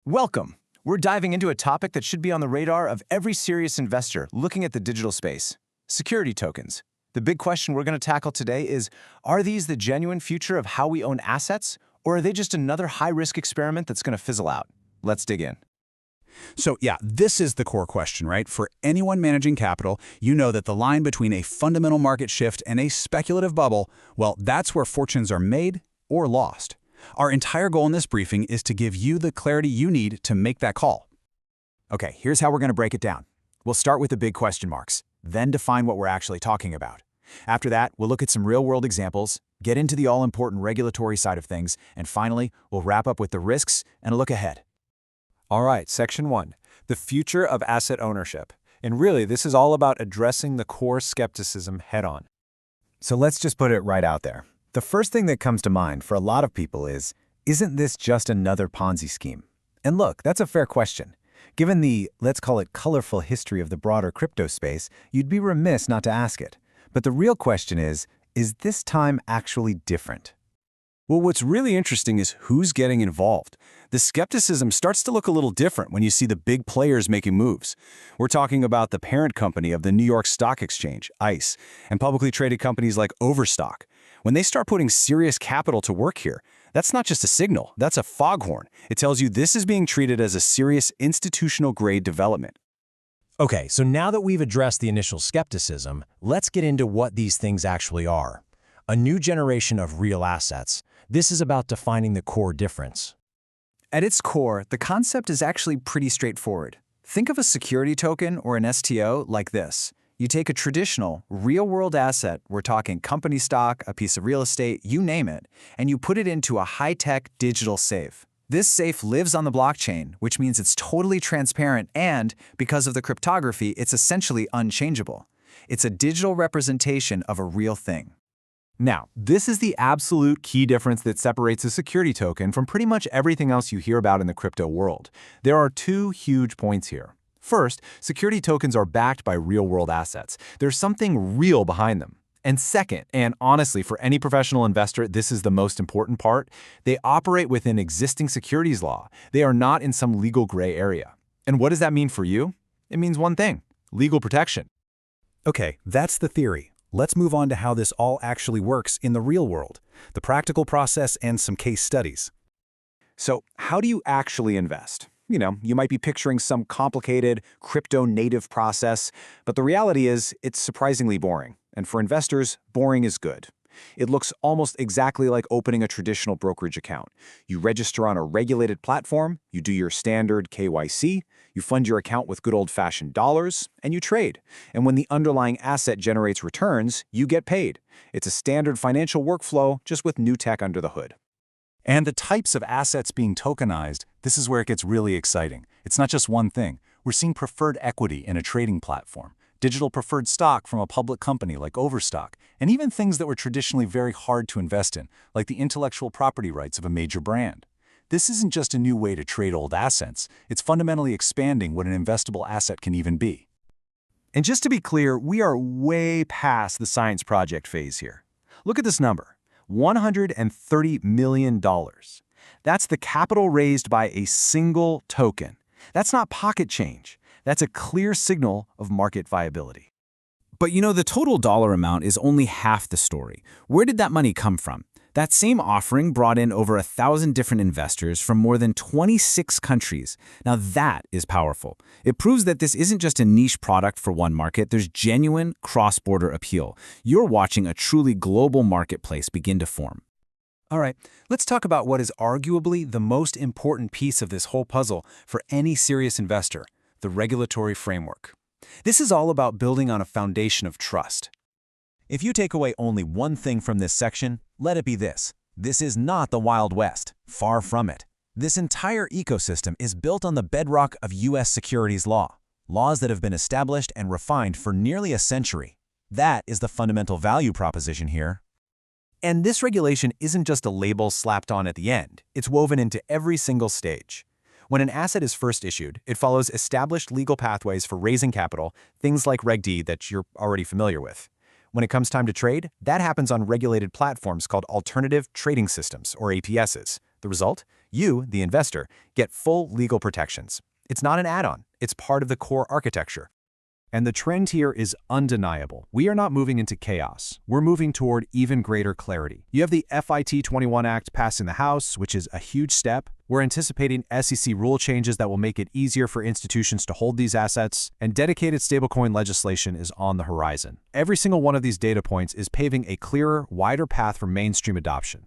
Welcome! We're diving into a topic that should be on the radar of every serious investor looking at the digital space: security tokens. The big question we're going to tackle today is, are these the genuine future of how we own assets, or are they just another high-risk experiment that's going to fizzle out? Let's dig in. So yeah, this is the core question, right? For anyone managing capital, you know that the line between a fundamental market shift and a speculative bubble, well, that's where fortunes are made or lost. Our entire goal in this briefing is to give you the clarity you need to make that call. Okay, here's how we're going to break it down. We'll start with the big question marks, then define what we're actually talking about. After that, we'll look at some real-world examples, get into the all-important regulatory side of things, and finally, we'll wrap up with the risks and a look ahead. All right, Section 1, the future of asset ownership. And really, this is all about addressing the core skepticism head-on. So let's just put it right out there. The first thing that comes to mind for a lot of people is, isn't this just another Ponzi scheme? And look, that's a fair question. Given the, let's call it, colorful history of the broader crypto space, you'd be remiss not to ask it. But the real question is this time actually different? Well, what's really interesting is who's getting involved. The skepticism starts to look a little different when you see the big players making moves. We're talking about the parent company of the New York Stock Exchange, ICE, and publicly traded companies like Overstock. When they start putting serious capital to work here, that's not just a signal, that's a foghorn. It tells you this is being treated as a serious institutional-grade development. Okay, so now that we've addressed the initial skepticism, let's get into what these things actually are. A new generation of real assets. This is about defining the core difference. At its core, the concept is actually pretty straightforward. Think of a security token or an STO like this. You take a traditional, real-world asset, we're talking company stock, a piece of real estate, you name it, and you put it into a high-tech digital safe. This safe lives on the blockchain, which means it's totally transparent and, because of the cryptography, it's essentially unchangeable. It's a digital representation of a real thing. Now, this is the absolute key difference that separates a security token from pretty much everything else you hear about in the crypto world. There are two huge points here. First, security tokens are backed by real-world assets. There's something real behind them. And second, and honestly, for any professional investor, this is the most important part, they operate within existing securities law. They are not in some legal gray area. And what does that mean for you? It means one thing: legal protection. Okay, that's the theory. Let's move on to how this all actually works in the real world, the practical process and some case studies. So, how do you actually invest? You might be picturing some complicated, crypto-native process, but the reality is it's surprisingly boring. And for investors, boring is good. It looks almost exactly like opening a traditional brokerage account. You register on a regulated platform, you do your standard KYC, you fund your account with good old-fashioned dollars, and you trade. And when the underlying asset generates returns, you get paid. It's a standard financial workflow, just with new tech under the hood. And the types of assets being tokenized, this is where it gets really exciting. It's not just one thing. We're seeing preferred equity in a trading platform, digital preferred stock from a public company like Overstock, and even things that were traditionally very hard to invest in, like the intellectual property rights of a major brand. This isn't just a new way to trade old assets, it's fundamentally expanding what an investable asset can even be. And just to be clear, we are way past the science project phase here. Look at this number: $130 million. That's the capital raised by a single token. That's not pocket change. That's a clear signal of market viability. But the total dollar amount is only half the story. Where did that money come from? That same offering brought in over 1,000 different investors from more than 26 countries. Now that is powerful. It proves that this isn't just a niche product for one market, there's genuine cross-border appeal. You're watching a truly global marketplace begin to form. All right, let's talk about what is arguably the most important piece of this whole puzzle for any serious investor: the regulatory framework. This is all about building on a foundation of trust. If you take away only one thing from this section, let it be this. This is not the Wild West. Far from it. This entire ecosystem is built on the bedrock of U.S. securities law, laws that have been established and refined for nearly a century. That is the fundamental value proposition here. And this regulation isn't just a label slapped on at the end. It's woven into every single stage. When an asset is first issued, it follows established legal pathways for raising capital, things like Reg D that you're already familiar with. When it comes time to trade, that happens on regulated platforms called alternative trading systems, or ATSs. The result? You, the investor, get full legal protections. It's not an add-on. It's part of the core architecture. And the trend here is undeniable. We are not moving into chaos. We're moving toward even greater clarity. You have the FIT21 Act passed in the House, which is a huge step. We're anticipating SEC rule changes that will make it easier for institutions to hold these assets, and dedicated stablecoin legislation is on the horizon. Every single one of these data points is paving a clearer, wider path for mainstream adoption.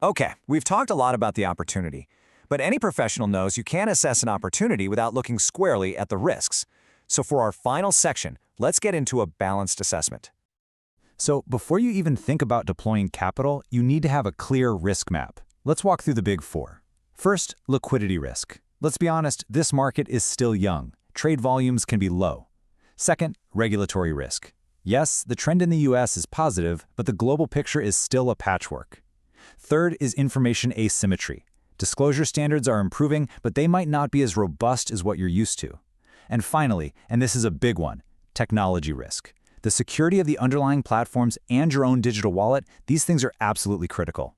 Okay, we've talked a lot about the opportunity, but any professional knows you can't assess an opportunity without looking squarely at the risks. So for our final section, let's get into a balanced assessment. So before you even think about deploying capital, you need to have a clear risk map. Let's walk through the big four. First, liquidity risk. Let's be honest, this market is still young. Trade volumes can be low. Second, regulatory risk. Yes, the trend in the US is positive, but the global picture is still a patchwork. Third is information asymmetry. Disclosure standards are improving, but they might not be as robust as what you're used to. And finally, and this is a big one, technology risk. The security of the underlying platforms and your own digital wallet, these things are absolutely critical.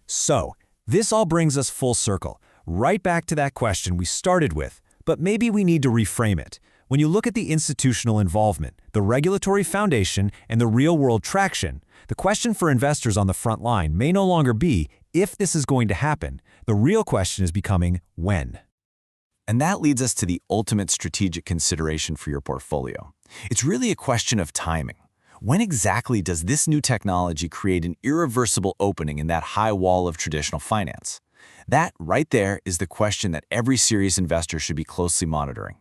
So, this all brings us full circle, right back to that question we started with, but maybe we need to reframe it. When you look at the institutional involvement, the regulatory foundation, and the real-world traction, the question for investors on the front line may no longer be if this is going to happen. The real question is becoming when. And that leads us to the ultimate strategic consideration for your portfolio. It's really a question of timing. When exactly does this new technology create an irreversible opening in that high wall of traditional finance? That right there is the question that every serious investor should be closely monitoring.